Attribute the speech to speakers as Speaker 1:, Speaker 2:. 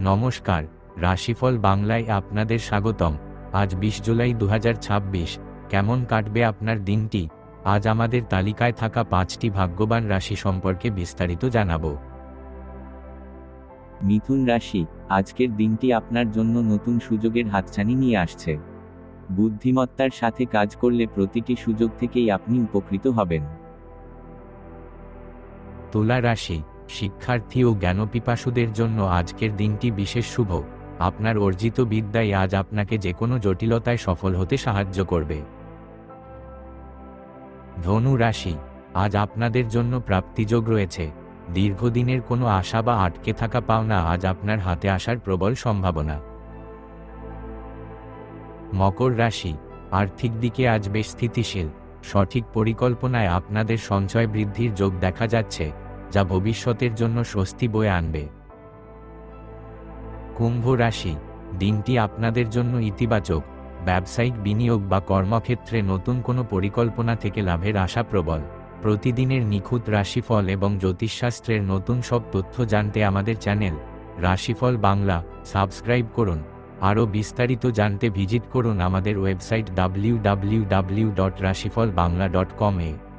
Speaker 1: নমস্কার, রাশিফল বাংলায় আপনাদের স্বাগতম। আজ 20 জুলাই 2026। কেমন কাটবে আপনার দিনটি? আজ আমাদের তালিকায় থাকা 5টি ভাগ্যবান রাশি সম্পর্কে বিস্তারিত জানাবো।
Speaker 2: মিথুন রাশি, আজকের দিনটি আপনার জন্য নতুন সুযোগের হাতছানি নিয়ে আসছে। বুদ্ধিমত্তার সাথে কাজ করলে প্রতিটি সুযোগ থেকেই আপনি উপকৃত হবেন।
Speaker 1: তুলা রাশি, শিক্ষার্থী ও জ্ঞানপিপাসুদের জন্য আজকের দিনটি বিশেষ শুভ। আপনার অর্জিত বিদ্যাই আজ আপনাকে যেকোনো জটিলতায় সফল হতে সাহায্য করবে। ধনু রাশি, আজ আপনাদের জন্য প্রাপ্তিযোগ রয়েছে। দীর্ঘদিনের কোনো আশা বা আটকে থাকা পাওনা আজ আপনার হাতে আসার প্রবল সম্ভাবনা। মকর রাশি, আর্থিক দিকে আজ বেশ স্থিতিশীল। সঠিক পরিকল্পনায় আপনাদের সঞ্চয় বৃদ্ধির যোগ দেখা যাচ্ছে, যা ভবিষ্যতের জন্য স্বস্তি বয়ে আনবে। কুম্ভ রাশি, দিনটি আপনাদের জন্য ইতিবাচক। ব্যবসায়িক বিনিয়োগ বা কর্মক্ষেত্রে নতুন কোনো পরিকল্পনা থেকে লাভের আশা প্রবল। প্রতিদিনের নিখুঁত রাশিফল এবং জ্যোতিষশাস্ত্রের নতুন সব তথ্য জানতে আমাদের চ্যানেল রাশিফল বাংলা সাবস্ক্রাইব করুন। আরও বিস্তারিত জানতে ভিজিট করুন আমাদের ওয়েবসাইট www.rashifalbangla.com-এ।